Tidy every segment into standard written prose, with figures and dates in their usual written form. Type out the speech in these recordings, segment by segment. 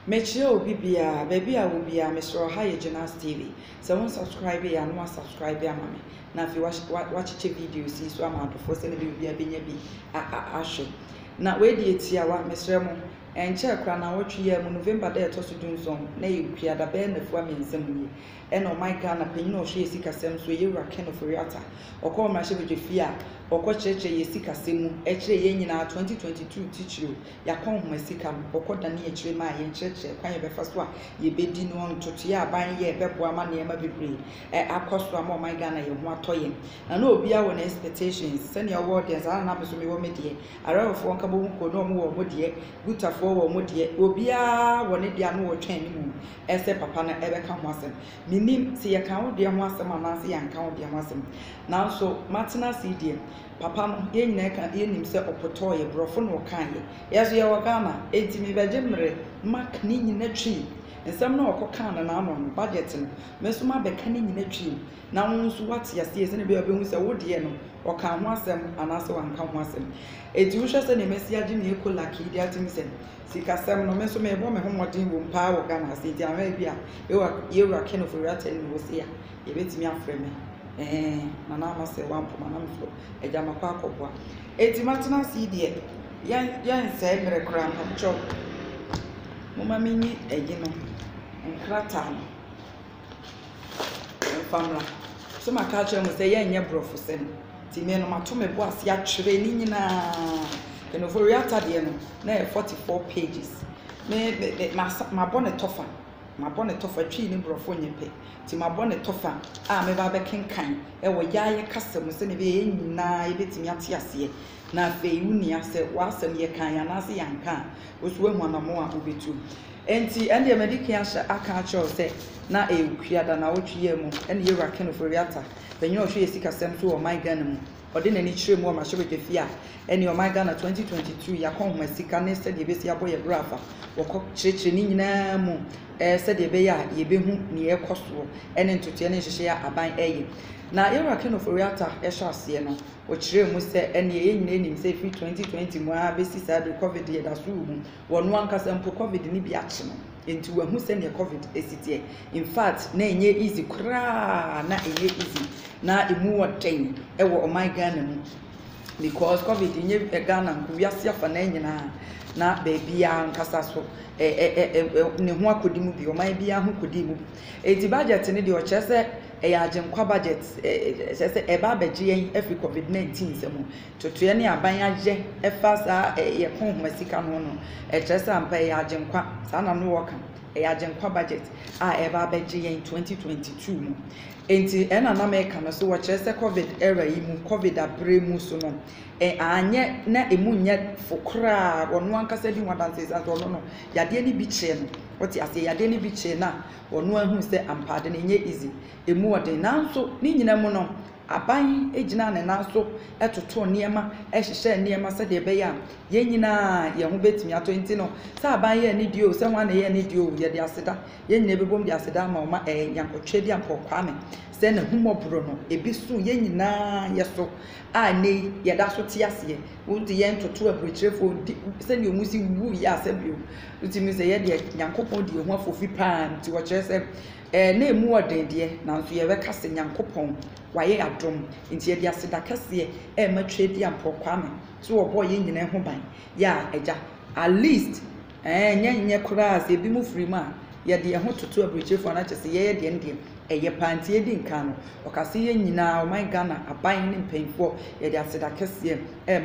Mechie obi bia baby a wo bia mesro ha ye Jonas TV. So won subscribe ya no subscribe ya mame. Na fi watch videos see so amadofo se na bia benya bi ahwe. Na we di etia wa mesre mo enche kra na wotwe ya mu November da to so dunson na ye kua da be na fo amensam ni. E no my Ghana panyin o hwe esikasem so ye wura ken of riata. Okọ ma hye bedwe a okọ cheche ye esikasem e kire ye nyina 2022 teachiro ya kon ho esika okọ da na ye kire ma ye cheche kwan ye befa so a ye bedi no ntoto ya ban ye bebo ama na ye ma bebre akoso ama my Ghana ye ho atoye na na obi a won expectations send your word as na beso me wo me de arafo nka bo ko no mo wo de gutafo wo mo de obi a won de ano wo twan ni mu ese papa na ebeka ho asem minim se ye kan wo de ho asem ana se yan kan wo de ho asem na so matena cd papa no ye nyina ka ye nim se opoto ye brofo no kan ye yeso ye wo Ghana enti me beje mre mak ni nyina twi ensam na okokan na no budget no meso ma beka ni nyina twi na won so wate ase ye se ne be obehu se wo de no okan ho asem ana se wan kan ho asem enti wo hwe se ne mesi age ne ekola ki dia timi se sikasem no meso me bo me ho modin wo mpa wo Ghana se dia ma bia ye wura ken of riata ni wo se ya ye betimi afre me na na ma se wan po na mfo eja makwa akobwa eti matena si de yan se mere kra mpcho mama minyi eji no nkrata no famra so maka mo se yan nye brofo se ti me no mato me bo ase atwere ni nyina keno for riata de no na 44 pages me ma bone tofa ma bone tofa twi ni brofo nyepe ti ma bone tofa a me ba be kenkan e wo yaye kasem se ne be nyina e betimi ate ase na fe uni ase wa asem ye kan ya na ase yanka osuwe hu anamo a obetu enti ende e mediki ahya aka cho se na e kuada na wotwe ye mu ene ye wura ken for riata benyo ohwe esikasem so o my Ghana mu ode na ni kire mu o ma hye bedwe a ene o my Ghana 2022 ya kon ho esika ne se de besi aboye brafa wokọ kire ni nyina mu se de be ya ye be hu ne ye koso ene ntoto ne hyehye ya aban eye na ye wura ken for riata e hye ase no o kire mu se ene ye nyina nim se fi 2020 mu a besi sa de covid ye da so mu wonu ankasa mpo covid ni bi ache no enti wa hu se ne covid esitie in fact na enye easy kra na enye easy na emu woten e wo my Ghana mu because covid enye Ghana nku wiase afa na nyina na baby ya nkasa so ne ho akodi mu bi o my bia ho kodi mu enti budget ne de o chese ya agenkwa budget se eba beje yen efi covid-19 se mu totoye ne aban age efa sa ye kon ho asika no no chese ampa ya agenkwa sa na no woka ya agenkwa budget a eba beje yen 2022 mu enti ena na meka no so wo chese covid era yi mu covid abremu so no anye na emu nye fokra wonu ankasa di wadanse sa so no yade ni bi che no woti ase yade ni bi che na wonu ahu se ampade na nye easy emu wode nanso ni nyina mu no aban ejina ne nanso etoto niema ehhehye niema se de be ya ye nyina ye ho betimi ato enti no se aban ye ni dio se hwan na ye ni dio ye de aseda ye nyina bebom de aseda ma ma yankotwe di ampokwa me se na humobro no ebisu ye nyina ye so a nei ye da so ti ase wo de ye ntoto abrichefo se ni omusi wu ya se bio utimi se ye de yankopon de ho afofi pan ti wo kire se na emu woden de nanso ye be kase yankopon waye adom nti ye de aseda kase matwe di ampokwa me so obo ye nyina ho ban ya eja at least nye kura se bi mu free ma ye de ho toto abrichefo na kese ye de ndem eye pantie di nka no okase ye nyina o my Ghana aban ne mpemfo ye de aseda kase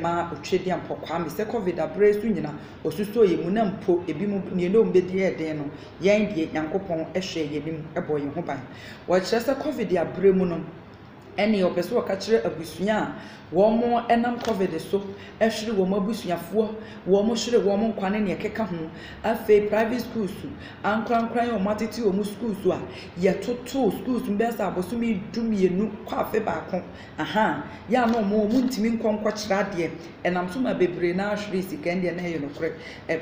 ma otwedi ampokwa me se covid abresu nyina osuso ye mu na mpo ebi mu ne no mbedi ye den no yen de yankopon ehwe ye nim ebo ye ho ban wo kire se covid abremu no ene opeso okakire abusua wo mo enam covid so ehwere wo mabusuafo wo mo hwere wo mo nkwane ne keka ho afi private schools ankrankran yo matiti wo mu schools a ye toto schools mbesa abosumi dumienu kwa afi baako aha ya no mo ntimi nkonkwa kire ade enam so ma bebre na ahwere sikande na ye no kre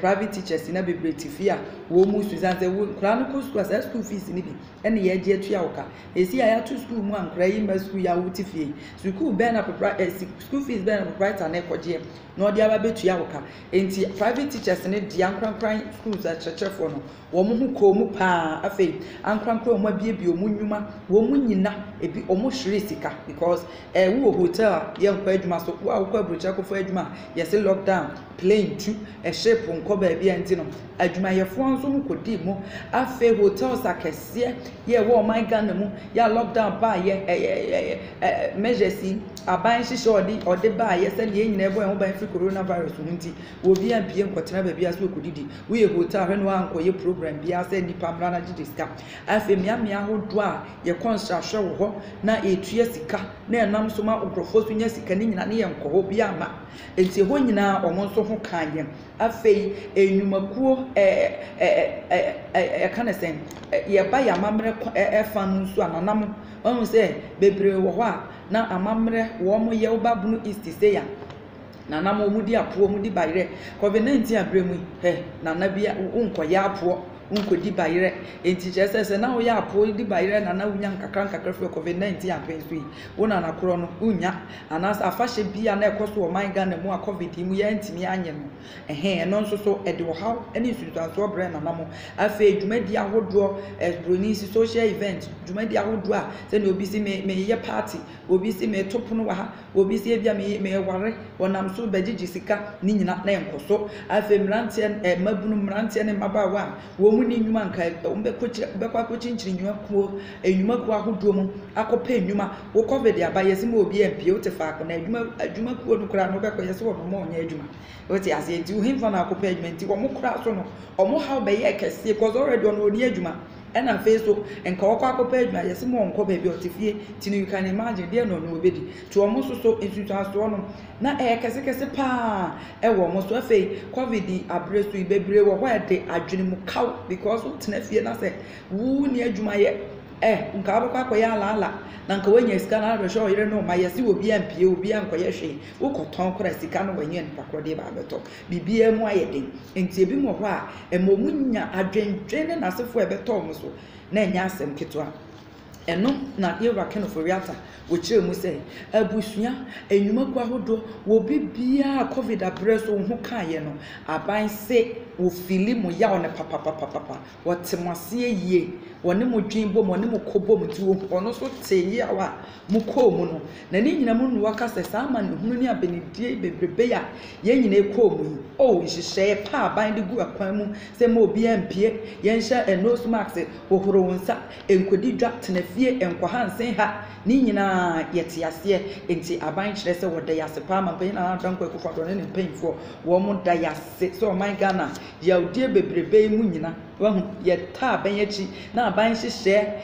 private teachers na bebre tifia wo mu suzanze wo nkra no ko school as school fees ni bi ene ye age atua woka esi ya to school mu ankra yi ma school ya wuti fie school be na school fees be na proprietor na ekoje na odi aba betua woka enti private teachers ne di ankran schools a chechefo no wo mo hu ko mu pa afei ankran mo abiebie omu nnwuma wo mu nyina ebi omu hwere sika because wo hotel ye nkwa adwuma so wo akwa brocha ko fo adwuma ye se lockdown plane tu shape nko ba bia enti no adwuma ye fo nso mu kodi mu afei hotels akese ye wo my Ghana mu ya lockdown ba ye measures aban hihye ode ba ye se ne nyina ebo en ho ban free coronavirus nti wo bia mpie nkotena ba bia so kodidi wo ye hotel hwe no anko ye program bia se nipa mra na jidiska afei miamia hodo a ye construction wo ho na etue sika na enam so ma obrofo so nya sika ni nyina ne ye nko ho bia ma enti ho nyina omo nso ho kan ye afei enyumakuo kana sen ye ba ya mamre fan nso ananam onu se bebre wo ho a na amamre wo mo ye oba bunu east se ya nanam wo mudi apo mudi bayire covid-19 abremu nana bia unkoya apo unkodi bayire enti chese na wo ya apo di bayire nana unya nkakra for covid-19 apensu yi wona na kro no unya anasa afahye bia na ekoso wo man Ghana mu a covid mu ya ntimi anye no eno nso so ede wo haw ene suntanso bre nanam afa dwumadi ahodo broni social event dwumadi ahodo a se na obi si me ye party obi si me topono wa ha obi si bia me ware wonam so bagigi sika ni nyina na enkoso afa mrantie mabunu mrantie ne mabawa wo muni nyuma nka bekwa kochinchin nyuma kuo enyuma kuo ahodo mu akopa enyuma wo covid aba yesi mo obi empie o te fa ko na adwuma kuo no kura no bekwa yesi wo mo nya adwuma o te ase enti wo himfa na akopa adwuma enti wo mo kura so no omo how be ye kese cause already on oni adwuma ena face so enka wo kwa akopa adwuma yesi mo onko ba bi o te fie ti you can imagine there no no obedi to omo so institute aso no na kese pa wo mo so afei covid abresu ibebre wo ho de adwene mu kaw because wo tena fie na se wu ni adwuma ye nka abakwa akoya ala na nka wanya sika na ahwehwe oyire no ma yesi obi ampie obi ankoye hwe wo koton kora sika no wanya npa krode ba beto bibia mu ayeden enti ebi mo ho a emomunya adwendwene na asefo ebeto mo so na enya asem ketwa eno na yewa kenoforiata wochire mu se abusua enyumaku ahodo wo bibia covid abreso ho kaye no aban se wo fili mu ya one papa wotemase yie wone mo dwinbo mo ne mo kobo mo ti wo ono so teye awa mo ko mu no na ni nyina mu nu waka se sama ne hunu ni abenidie bebrebe ya ye nyina ekọ mu o nhihye pa aban de gu akwan mu se mo obi ampie ye nhye nose mask wo horo wonsa enkodi dwa tenafie enkwahansen ha ni nyina yete ase enti aban kire se wo da yase pa ma pen na danko ekufo do ne penfo wo mo da yase so man Ghana ya odie bebrebe mu nyina wahu ye ta ban yachi na aban hihye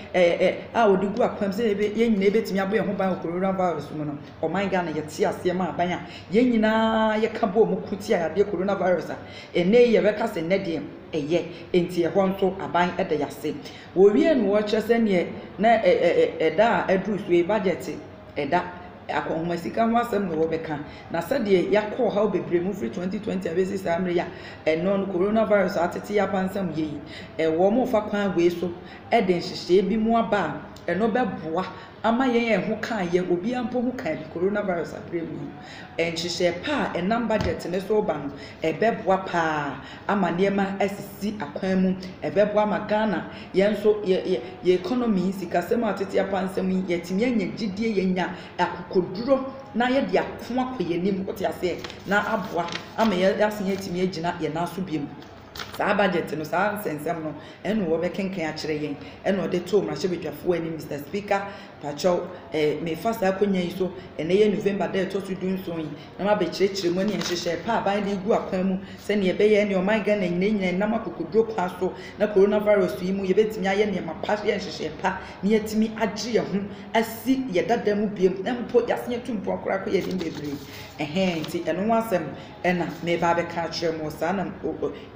a odi gu akwam se ye nyina betimi abo ye ho ban coronavirus mu no o man Ghana yete ase ma aban a ye nyina ye ka bo mu kuti a de coronavirus a ene ye beka se ne de eye enti e ho nso aban ede yase wo wie no wo kyese ne na eda adru so e budget eda akonhoma sika ho asem no wo beka na sade yakọ ha bebre mu free 2020 abesi samre ya no coronavirus atete ya pansam yeyi wo mo fa kwan we so ede nhihye bi mu aba eno beboa ama yen ho kan ye obi ampo ho kan coronavirus abremu nhihye pa enam budget ne so ba no beboa pa ama niema asisi akwan mu beboa ma Ghana yen so ye economy sikasem atete ya pansam yetimi anya gidie yenya akokoduro na ye de akon akoyenim wote ase na aboa ama ye asen yetimi agina ye na so biem sa budget no sa sensem no eno wo bekenken a kire yen eno de to mra hyebedwafo ani Mr Speaker pacho me fasa akonya yi so ene ye November de to to dun so yi na ma be kire mu ani enhyehyɛ pa ban de gu akwan mu se ne be ye ne o man Ghana nyina nam akokodro kwa so na coronavirus yi mu ye betimi aye ne ma pa ye enhyehyɛ pa ne yetimi agye ye ho asi ye dada mu biem na mpo yasenya tumpo akora ko ye dim bebre nti eno wasem ena me ba be ka kire mu sa na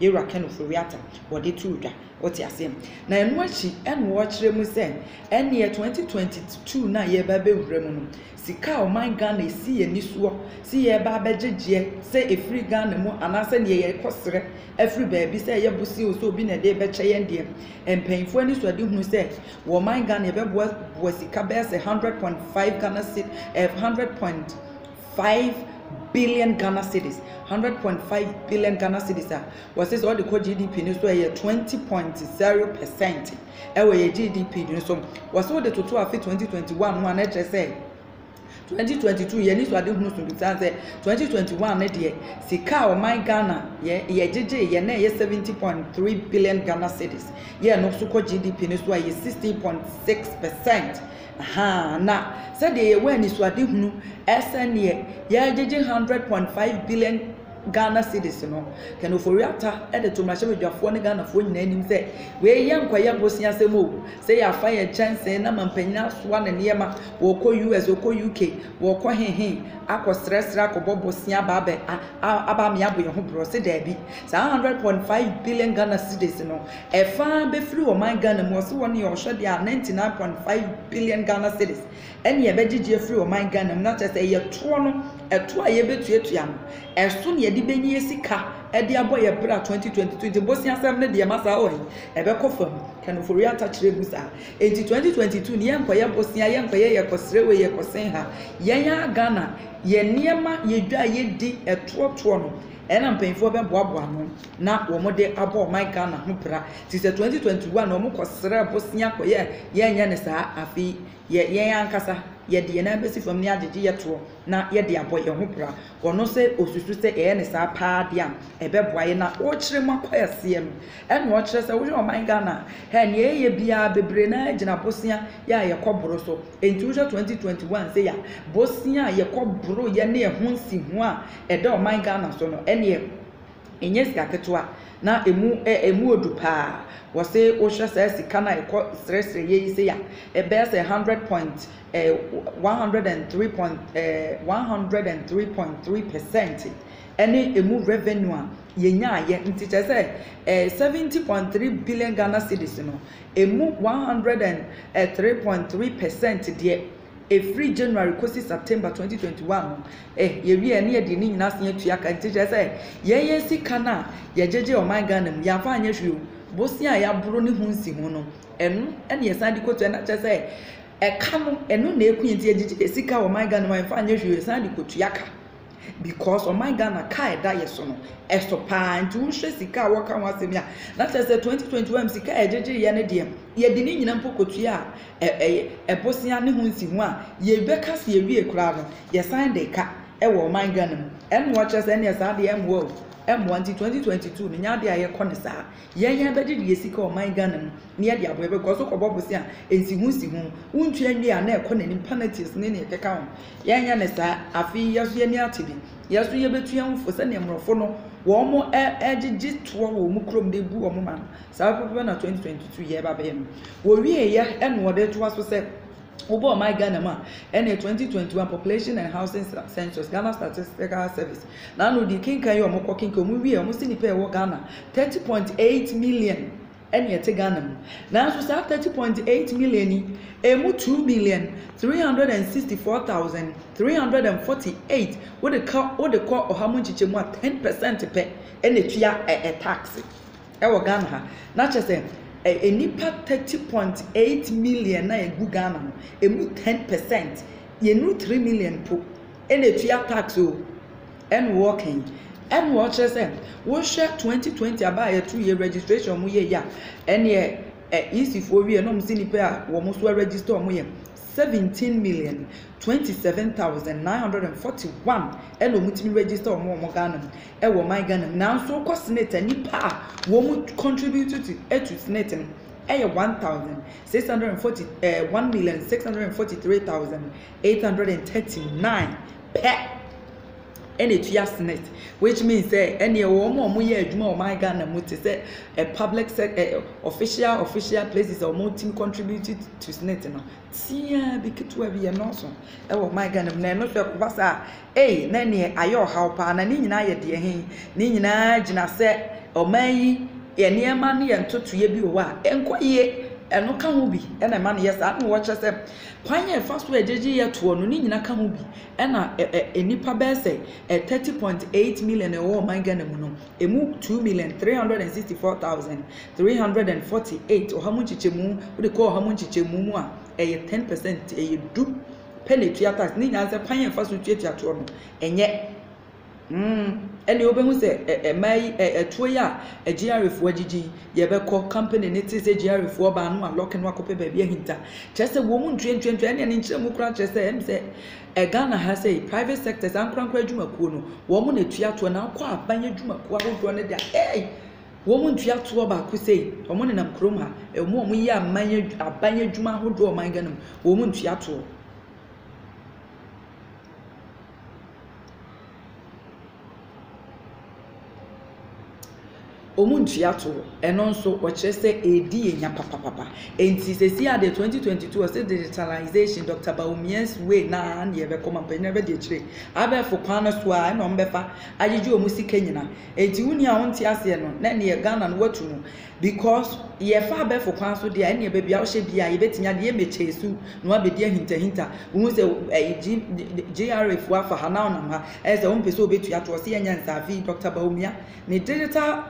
ye kenoforiata wode tuudwa wote asem na enu achi enu wo kire mu se ene 2022 na ye ba bewura mu no sika o man Ghana esi ye nisuo si ye ba begegye se efri Ghana mu anase ne ye kosere efri ba bi se ye busi o so bi na de be kye yende empenfo ani so de hunu se wo man Ghana ye be bo sika be se 100.5 Ghana cedi 100.5 billion Ghana cedis, 100.5 billion Ghana cedis. Was this all the core GDP? No, so 20.0%. Ewe GDP. No, so was all the total of 2021 one. Let's just say 2022 year. This was the most important. 2021 next year. Sika or my Ghana. Yeah, JJ. Yeah, 70.3 billion Ghana cedis. Yeah, no, so core GDP. No, so 60.6%. Na said the when is what you SN year, yeah, 100.5 billion Ghana cedis, no. Can you for reactor at the Tomasha with your phone Ghana phone name say, where young Quaya Bosnia Semo, say I fire chance and I'm Pena Swan and Yama, Woko US, Woko UK, Woko Hen, Aqua Stress Rack or Bosnia Babe, Abamiabu, your home process, Debbie, 100.5 billion Ghana cedis, no. A far be flew on my Ghana was one your shot, 99.5 billion Ghana cedis. And ye beji free on my Ghana, not just a year 2 a 2 year bet to yam. As soon ye dibeni sika, a dear boy a bra 2022, the Bosnian Assembly, the Massa oil, a beckofum, can for real touch rebusa. 2022, Niam Paya Bosnia, Yam Paya, Cosrewe, Yakosenha, Yaya Ghana, ye Niama, ye dry ye di a 2 and I'm paying for them Bobuano. Now, one day about my Ghana, Mupra. Since 2021, no more Cosra Bosnia, Yanisa, Afi, Yan Casa, ye the embassy from near the Giatro, now ye dear boy, your Mupra, or no say, or to say, Yanisa, Padiam, a bebwayna, watch them up by CM, and watch us away on my Ghana, and ye be a bebrena, Jena Bosnia, ya Yakobroso, in 2021, say ya, Bosnia, Yakobro, Yane, Hunsi, Hua, a dog my Ghana, so no. In yes, Gaketwa, now emu dupa was say Osha says Kana a stress ye say a bears 103.3%. Any emu revenue yenya ye teacher say 70.3 billion Ghana cedis no emu 103.3% dear. A free January kosi September 2021 ye wi ene de ni nyina se atuaka nteje say ye sika na ye jeje o my Ghana mu ya fa anya hwe bosia ya boro ne hunsi hu no enu ene ye san di kotu na che say e ka no enu na eku nti jeje sika o my Ghana mu fa anya hwe san di kotu yaka because o my Ghana ka eda yeso no eso pa nti wo hwe sika wo ka ho asemi a na che say 2021 sika e jeje ye ne de ye di ni nyina mpokotu ya bosia ne hunsi hu a ye beka se ye wie kura no ye san de ka e wo my Ghana mu en wo che say ne sa de em wo M1 2022 ni nyade aye kɔ ne saa yɛn bɛde de yesika o my Ghana mu ne yɛde abo ebe kɔ so kɔ bobo si a ensi hu untu anwi a na ɛkɔ n'anim penalties ne ne keka ho yɛn ne saa afi yɛso yɛ ni atibi yɛso yɛ betu yɛn fo sɛ ne mrɔfo no wɔn mo ɛgigi toɔ wɔ mu krom de bu wɔn ma no saa pɛpɛ na 2022 yɛ ba bɛyɛ no wɔ wie yɛ ɛna wɔde toa so sɛ Obo my Ghana ma and 2021 population and housing census Ghana Statistical Service. Now no the king kayo mo kokin ko mu wi e mo sini pe wo Ghana 30.8 million and yet Ghana. Now so 30.8 million emu 2,364,348 what the call ohamu chichemu 10% pe and etua a tax. E wo Ghana ha. Na che say a nipa 30.8 million na egu Ghana no emu 10% ye nu 3 million po ene tua tax o en working en watch say wo share 2020 about a 2-year registration mu ye ya ene easy for we no msi nipa a wo mo so register mo ye 17,027,941 and omutimi register mo Ghana e wo my Ghana now so ko senate nipa wo mu contribute to senate e 1,643,839 per and it year senate which means say any wo ye adwuma o my Ghana mu te say a public official places or more team contributed to senate no tia bi kitwa bi ye no so e wo my Ghana na no hwe ko basa na ne ayo how pa na ni nyina ye de he ni nyina gina se o mai ye niema ne ye ntoto ye bi wo a enkoye eno ka ho bi na ma ne yes a no watch say kwan ye fast way jeje ye to no ni nyina ka ho bi na enipa be say 30.8 million e wo my Ghana mu no emu 2,364,348 o hamu chichemu wo de ko hamu chichemu mu a 10% du penetrate tax ni nyina say kwan ye fast way tuatua no enye Any open who say my a toya a GRF wagigi yebeko company it is a GRF wabanu and lock and walk up baby hinta. Just a woman train and in Chamukra just say a Ghana has a private sectors and crank Juma Kuno, woman a tia to an aqua, banya Juma Kuaho run it. Hey! Woman tia to about say, a woman in a chroma, a woman ya manya a banya Juma who draw my gunum, woman tia to. Omunchiato and also what she say AD nya papa and see the 2022 was digitalization Dr. Baumien's way na and ye be come up never dey chire abe for kwana so a no mbefa agiju omusi kenyina enti wuni a wonti ase no na ne Ghana no watu no because ye fa abe for kwana so dey na be bia wo hye bia ye betinya de ye mechesu no abedi hinta wo se GRF wa fa hana na ha e se won pese obetu ato se nya nsafi Dr. Baumia ne digital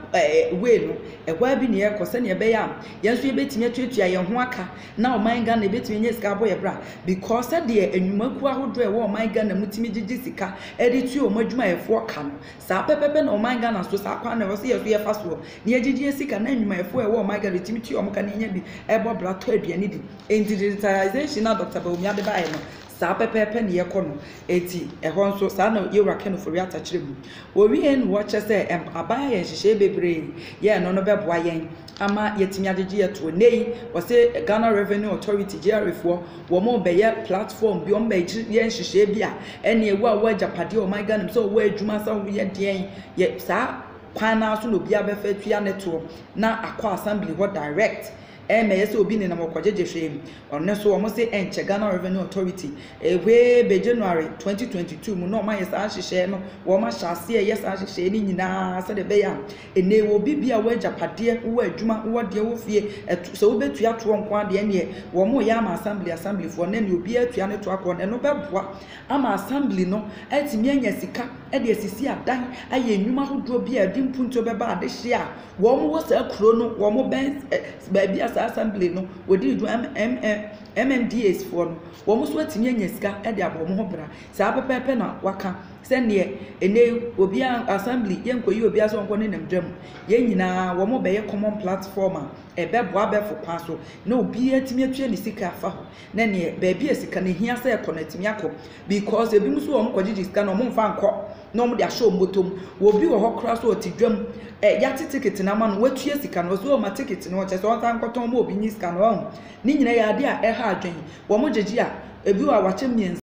way no egwa bi ne ekose ne be ya yenso ye betimi atuatua ye ho aka na o man Ghana betimi nye sika boye bra because de enwumaku ahodo e wo man Ghana mutimi gigi sika edi tu o madwuma ye fo ka no sa pepepe na o man Ghana so sa kwa na wo se ye so ye fa so ne gigi sika na enwuma ye fo e wo man Ghana timi tu o mo ka ne nya bi e bo bra to aduane di digitalization na Dr. Baumia de ba ye no sa pepepe ne yekono eti ehon so sa na ye wura for reata chirem wo wi en wo che se aban ye hihye bebre ye no no beboa yen ama yetimi agege yeto nei wo se Ghana Revenue Authority GRF wo mo be ye platform bi o mba ye hihye bi a ene ewu a wo ajapade o my Ghana so wo adwuma sa wo ye den ye sa kwana so no bia be fa tua neto na akwa assembly ho direct yes obi ne na mokwajeje hwem onne so omo se enche Ghana Revenue Authority we be January 2022 mu no ma yes ahihye no wo ma hyase yes ahihye ni nyina se de be ya ene wo bibia wo ajapade wo adwuma wo de wo fie so wo betua to nko ade ne wo mo ya ma assembly for ne obi atua ne to akọ ne no beboa ama assembly no atimi anya sika e de asisi adan aye enwuma hodo bi adi mpunto beba ade hye a wo mo wo sa kuro no wo mo ben ba bia assembly no wodi do MMDAs for no wo mo so atimi anya sika e de abo mo ho bra sa pepepe na waka se ne ene obi assembly yenkoyi obi aso nko ne namdam ye nyina wo mo be ye common platform e be boa be fo paso na obi atimi atue ne sika afa ho na ne ba bia sika ne hia se connect mi akọ because ebi muso wo mo kwagigi sika no mo mfa nkọ no mo de ahye motom wo bi wo ho kra so otidwam ya ticket na ma no watue sika no so ma ticket no che so nta nkoton mo obi nyi sika no ho ni nyina ya de a e ha adwen wo mo gigi a ebi wa wache mien